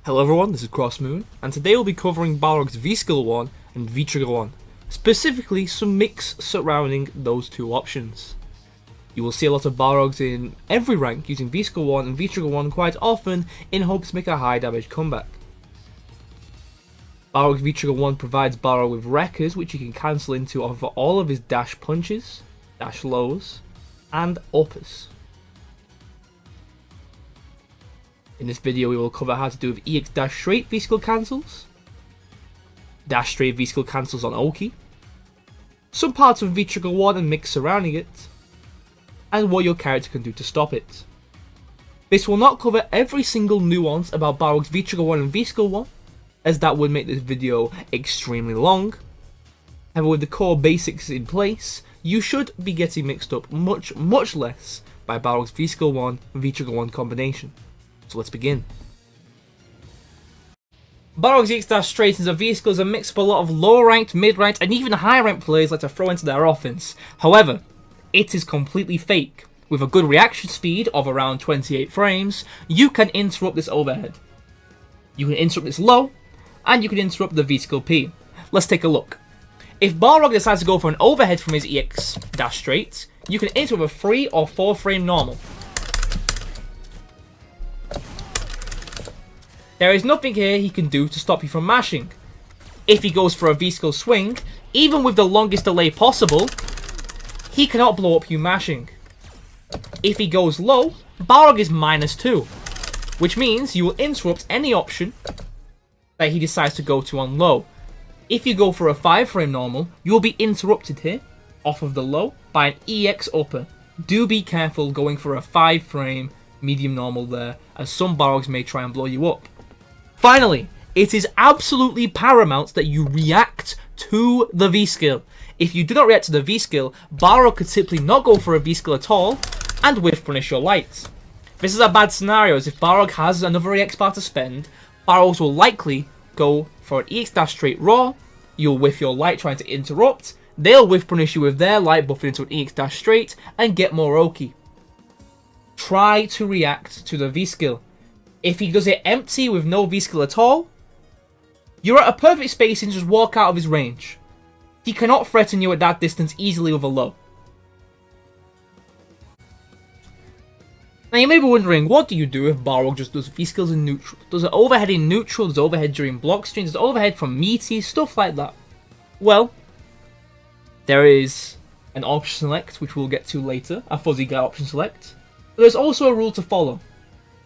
Hello everyone, this is CrossMoon, and today we'll be covering Balrog's V Skill 1 and V Trigger 1, specifically some mix surrounding those two options. You will see a lot of Balrogs in every rank using V Skill 1 and V Trigger 1 quite often in hopes to make a high damage comeback. Balrog's V Trigger 1 provides Balrog with wreckers which he can cancel into over all of his dash punches, dash lows, and uppers. In this video we will cover how to do with EX dash straight V Skill cancels, dash straight V Skill cancels on Oki, some parts of V Trigger 1 and mix surrounding it, and what your character can do to stop it. This will not cover every single nuance about Balrog's V Trigger 1 and V Skill 1, as that would make this video extremely long. However, with the core basics in place, you should be getting mixed up much less by Balrog's V Skill 1 and V Trigger 1 combination. So let's begin. Balrog's EX dash straight into V Skill is a mix up a lot of lower ranked, mid ranked, and even high ranked players like to throw into their offense. However, it is completely fake. With a good reaction speed of around 28 frames, you can interrupt this overhead. You can interrupt this low, and you can interrupt the V Skill P. Let's take a look. If Balrog decides to go for an overhead from his EX dash straight, you can interrupt a 3 or 4 frame normal. There is nothing here he can do to stop you from mashing. If he goes for a V Skill swing, even with the longest delay possible, he cannot blow up you mashing. If he goes low, Balrog is -2, which means you will interrupt any option that he decides to go to on low. If you go for a 5 frame normal, you will be interrupted here, off of the low, by an EX upper. Do be careful going for a 5 frame medium normal there, as some Balrogs may try and blow you up. Finally, it is absolutely paramount that you react to the V Skill. If you do not react to the V Skill, Balrog could simply not go for a V Skill at all, and whiff punish your lights. This is a bad scenario, as if Balrog has another EX bar to spend, Balrogs will likely go for an EX dash straight raw, you'll whiff your light trying to interrupt, they'll whiff punish you with their light buffing into an EX dash straight, and get more Oki. Try to react to the V Skill. If he does it empty with no V Skill at all, you're at a perfect spacing to just walk out of his range. He cannot threaten you at that distance easily with a low. Now you may be wondering, what do you do if Balrog just does V Skills in neutral? Does it overhead in neutral? Does it overhead during block streams? Does it overhead from meaty? Stuff like that. Well, there is an option select, which we'll get to later, a fuzzy guy option select. But there's also a rule to follow.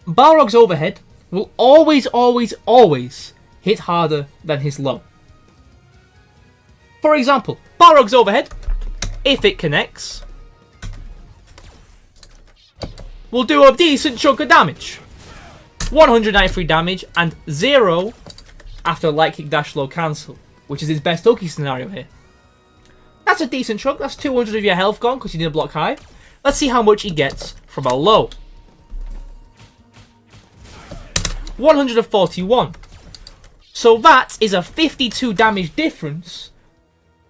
Balrog's overhead will always hit harder than his low. For example, Balrog's overhead, if it connects, will do a decent chunk of damage. 193 damage and 0 after light kick dash low cancel, which is his best Oki scenario here. That's a decent chunk, that's 200 of your health gone because you didn't block high. Let's see how much he gets from a low. 141. So that is a 52 damage difference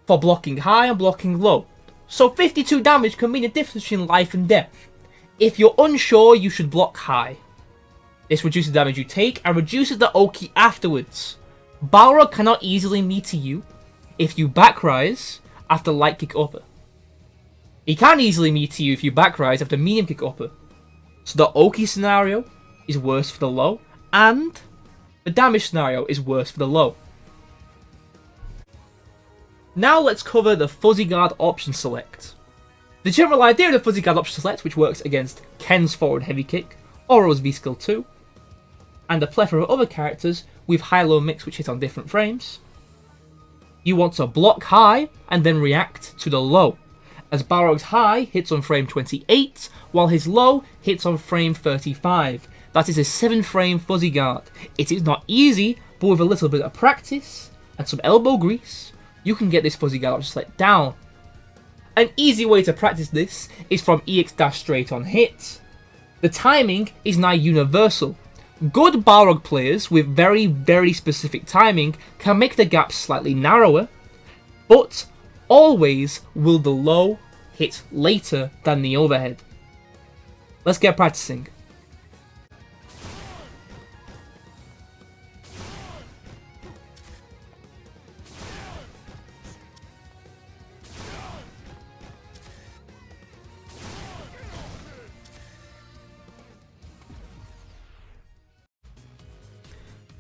for blocking high and blocking low. So 52 damage can mean a difference between life and death. If you're unsure, you should block high. This reduces the damage you take and reduces the Oki afterwards. Balrog cannot easily meter you if you back rise after light kick upper. He can easily meter you if you back rise after medium kick upper. So the Oki scenario is worse for the low, and the damage scenario is worse for the low. Now let's cover the Fuzzy Guard option select. The general idea of the Fuzzy Guard option select, which works against Ken's forward heavy kick, Oro's V Skill 2, and a plethora of other characters with high-low mix which hit on different frames. You want to block high and then react to the low, as Balrog's high hits on frame 28, while his low hits on frame 35. That is a 7-frame Fuzzy Guard. It is not easy, but with a little bit of practice and some elbow grease, you can get this Fuzzy Guard option select down. An easy way to practice this is from EX dash straight on hit. The timing is now universal. Good Balrog players with very specific timing can make the gaps slightly narrower, but always will the low hit later than the overhead. Let's get practicing.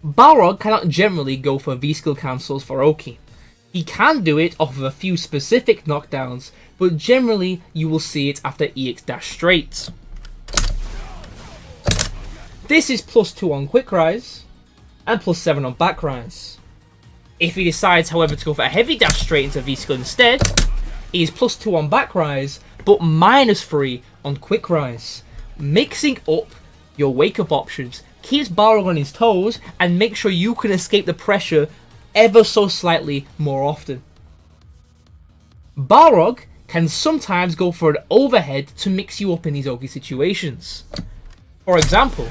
Balrog cannot generally go for V-skill cancels for Oki. He can do it off of a few specific knockdowns, but generally you will see it after EX dash straight. This is +2 on quick rise, and +7 on back rise. If he decides, however, to go for a heavy dash straight into V-skill instead, he is +2 on back rise, but -3 on quick rise. Mixing up your wake-up options keeps Balrog on his toes and makes sure you can escape the pressure ever so slightly more often. Balrog can sometimes go for an overhead to mix you up in these Oki situations. For example,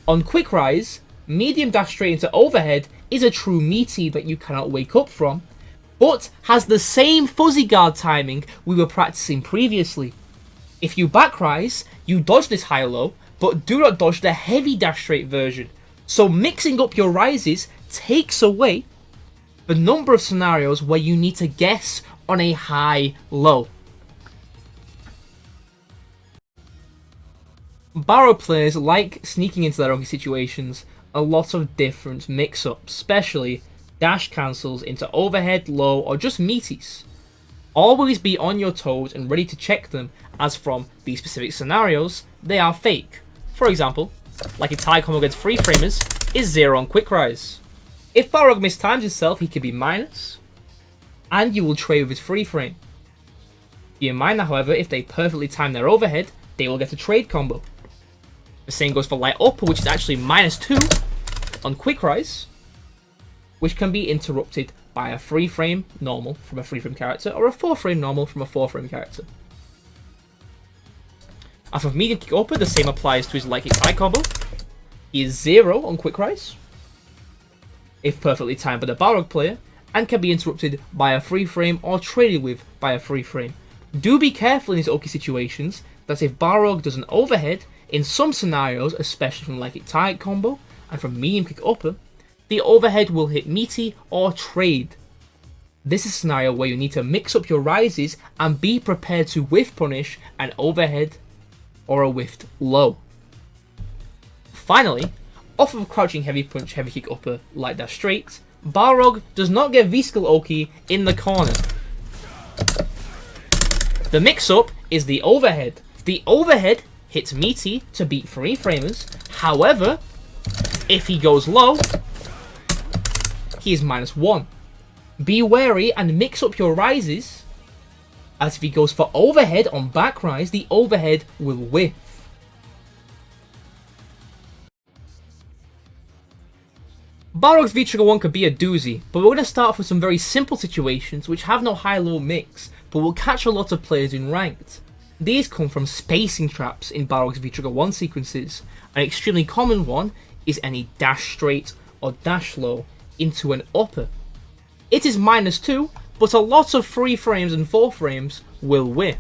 on quick rise, medium dash straight into overhead is a true meaty that you cannot wake up from, but has the same fuzzy guard timing we were practicing previously. If you back rise, you dodge this high-low, but do not dodge the heavy dash straight version. So mixing up your rises takes away the number of scenarios where you need to guess on a high-low. Balrog players like sneaking into their own situations a lot of different mix-ups, especially dash cancels into overhead, low, or just meaties. Always be on your toes and ready to check them, as from these specific scenarios, they are fake. For example, like a tie combo against free framers is 0 on quick rise. If Balrog mistimes himself, he can be minus, and you will trade with his free frame. Be in mind that, however, if they perfectly time their overhead, they will get a trade combo. The same goes for light upper, which is actually -2 on quick rise, which can be interrupted by a free frame normal from a free frame character or a 4-frame normal from a 4-frame character. And for medium kick upper, the same applies to his light kick high combo. He is 0 on quick rise, if perfectly timed by the Balrog player, and can be interrupted by a free frame or traded with by a free frame. Do be careful in these Oki situations that if Balrog does an overhead, in some scenarios, especially from light kick tie combo and from medium kick upper, the overhead will hit meaty or trade. This is a scenario where you need to mix up your rises and be prepared to whiff punish an overhead or a whiffed low. Finally, off of crouching heavy punch, heavy kick upper, light dash straight, Balrog does not get V-skill Oki in the corner. The mix-up is the overhead. The overhead hits meaty to beat free framers. However, if he goes low, he is -1. Be wary and mix up your rises, as if he goes for overhead on back rise, the overhead will whiff. Balrog's V-Trigger 1 could be a doozy, but we're going to start off with some very simple situations which have no high-low mix, but will catch a lot of players in ranked. These come from spacing traps in Balrog's V-Trigger 1 sequences. An extremely common one is any dash straight or dash low into an upper. It is -2, but a lot of 3 frames and 4 frames will whiff.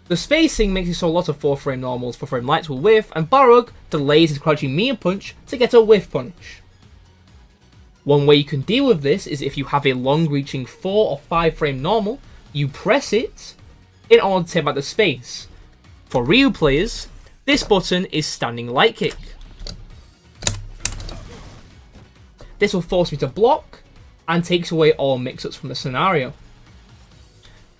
The spacing makes it so a lot of 4-frame normals, 4-frame lights will whiff, and Balrog delays his crouching medium punch to get a whiff punish. One way you can deal with this is if you have a long-reaching 4 or 5-frame normal, you press it in order to take back the space. For Ryu players, this button is standing light kick. This will force me to block and takes away all mix-ups from the scenario.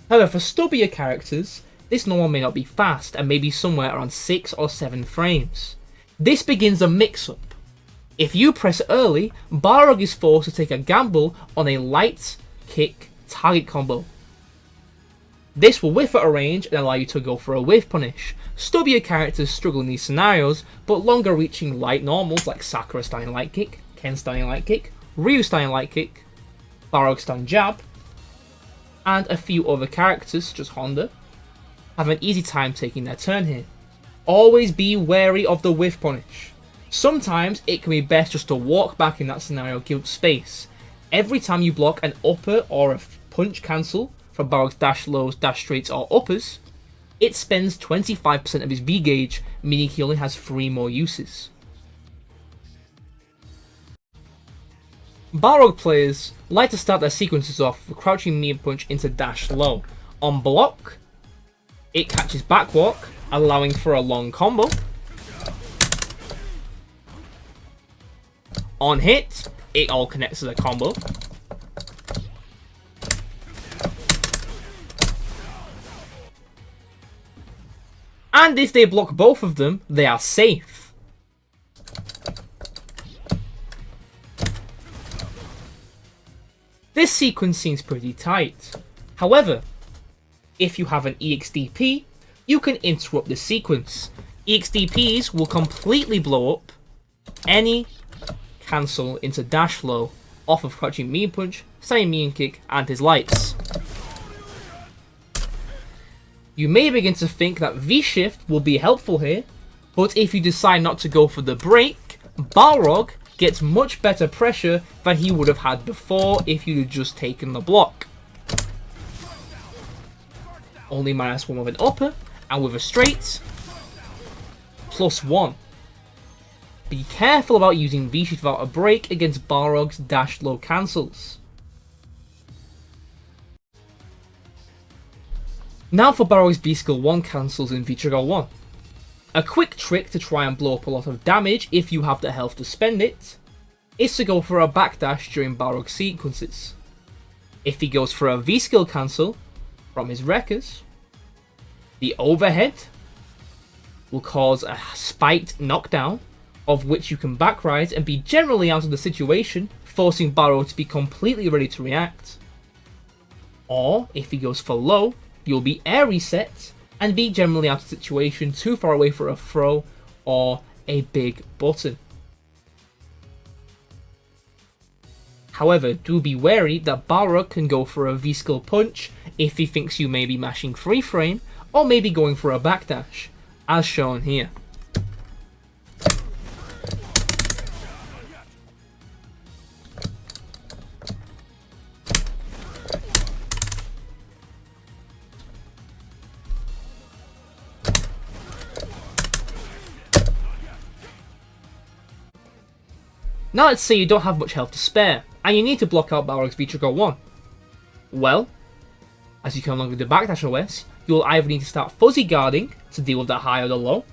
However, for stubbier characters, this normal may not be fast and may be somewhere around 6 or 7 frames. This begins a mix-up. If you press early, Balrog is forced to take a gamble on a light kick target combo. This will whiff at a range and allow you to go for a whiff punish. Stubbier characters struggle in these scenarios, but longer reaching light normals like Sakura standing light kick, Ken standing light kick, Ryu standing light kick, Balrog stand jab, and a few other characters such as Honda have an easy time taking their turn here. Always be wary of the whiff punish. Sometimes it can be best just to walk back in that scenario, give up space. Every time you block an upper or a punch cancel from Balrog's dash lows, dash straights or uppers, it spends 25% of his V gauge, meaning he only has 3 more uses. Balrog players like to start their sequences off with crouching medium punch into dash low. On block, It catches back walk, allowing for a long combo. On hit, it all connects as a combo. And if they block both of them, they are safe. This sequence seems pretty tight. However, if you have an EXDP, you can interrupt the sequence. EXDPs will completely blow up any cancel into dash low off of crouching mean punch, standing mean kick, and his lights. You may begin to think that V-Shift will be helpful here, but if you decide not to go for the break, Balrog gets much better pressure than he would have had before if you'd just taken the block. Only -1 with an upper, and with a straight, +1. Be careful about using V-Shift without a break against Balrog's dash low cancels. Now for Balrog's V Skill 1 cancels in V-Trigger 1. A quick trick to try and blow up a lot of damage if you have the health to spend it, is to go for a backdash during Balrog sequences. If he goes for a V Skill cancel from his wreckers, the overhead will cause a spiked knockdown, of which you can backrise and be generally out of the situation, forcing Balrog to be completely ready to react. Or, if he goes for low, you'll be air reset and be generally out of the situation, too far away for a throw or a big button. However, do be wary that Balrog can go for a V-Skill punch if he thinks you may be mashing free frame or maybe going for a backdash, as shown here. Now let's say you don't have much health to spare, and you need to block out Balrog's V-Trigger 1. Well, as you can no longer do backdash OS, you'll either need to start fuzzy guarding to deal with the high or the low,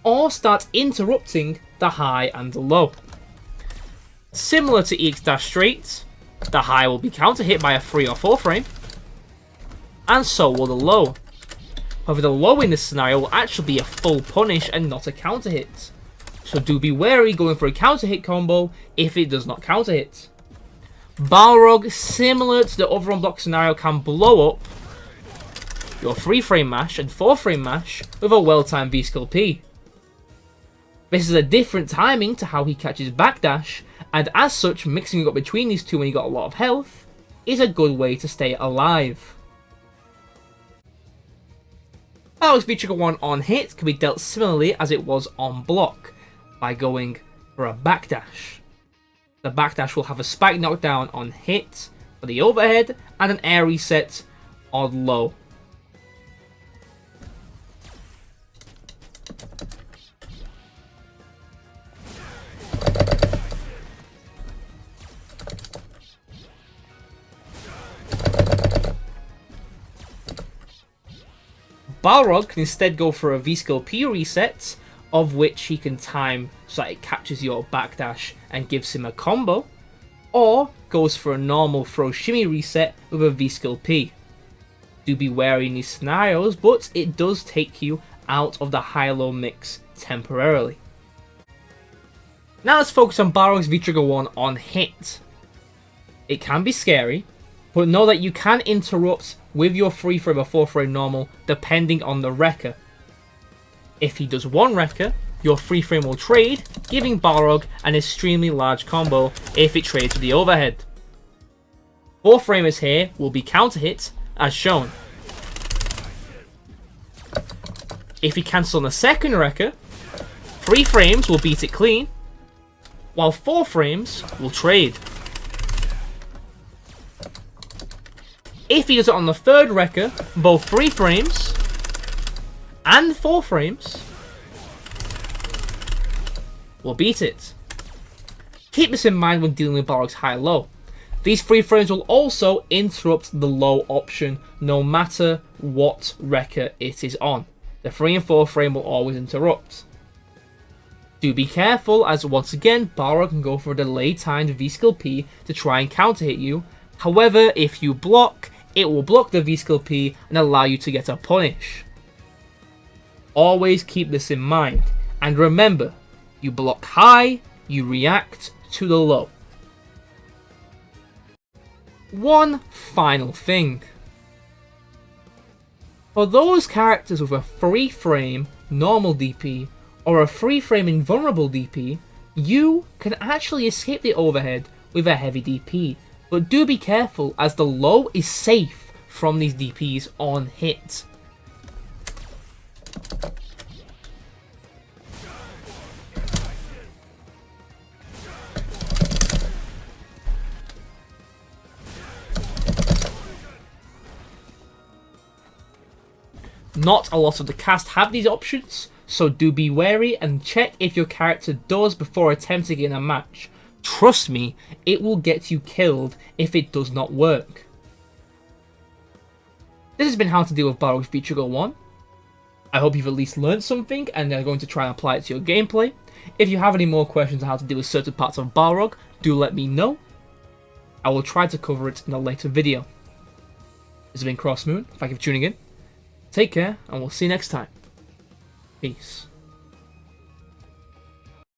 or start interrupting the high and the low. Similar to EX dash straight, the high will be counter hit by a 3 or 4 frame, and so will the low. However, the low in this scenario will actually be a full punish and not a counter hit. So do be wary going for a counter hit combo if it does not counter hit. Balrog, similar to the other unblock scenario, can blow up your 3 frame mash and 4 frame mash with a well-timed V-Skill P. This is a different timing to how he catches backdash, and as such, mixing up between these two when you got a lot of health is a good way to stay alive. Balrog's V-Trigger 1 on hit can be dealt similarly as it was on block, by going for a backdash. The backdash will have a spike knockdown on hit for the overhead and an air reset on low. Balrog can instead go for a V-Skill P reset, of which he can time so that it catches your backdash and gives him a combo, or goes for a normal throw shimmy reset with a V-Skill P. Do be wary in these scenarios, but it does take you out of the high-low mix temporarily. Now let's focus on Balrog's V-Trigger 1 on hit. It can be scary, but know that you can interrupt with your 3 frame or 4 frame normal depending on the wrecker. If he does 1 wrecker, your 3 frame will trade, giving Balrog an extremely large combo if it trades with the overhead. 4 framers here will be counter hit, as shown. If he cancels on the second wrecker, 3 frames will beat it clean, while 4 frames will trade. If he does it on the third wrecker, both 3 frames and 4 frames will beat it. Keep this in mind when dealing with Balrog's high-low. These 3 frames will also interrupt the low option no matter what record it is on. The 3 and 4 frame will always interrupt. Do be careful, as once again, Balrog can go for a delayed timed V Skill P to try and counter hit you. However, if you block, it will block the V Skill P and allow you to get a punish. Always keep this in mind. And remember, you block high, you react to the low. One final thing. For those characters with a 3 frame normal DP or a 3 frame invulnerable DP, you can actually escape the overhead with a heavy DP. But do be careful, as the low is safe from these DPs on hit. Not a lot of the cast have these options, so do be wary and check if your character does before attempting in a match. Trust me, it will get you killed if it does not work. This has been how to deal with Balrog V Skill 1. I hope you've at least learned something and are going to try and apply it to your gameplay. If you have any more questions on how to deal with certain parts of Balrog, do let me know. I will try to cover it in a later video. This has been Crossmoon. Thank you for tuning in. Take care, and we'll see you next time. Peace.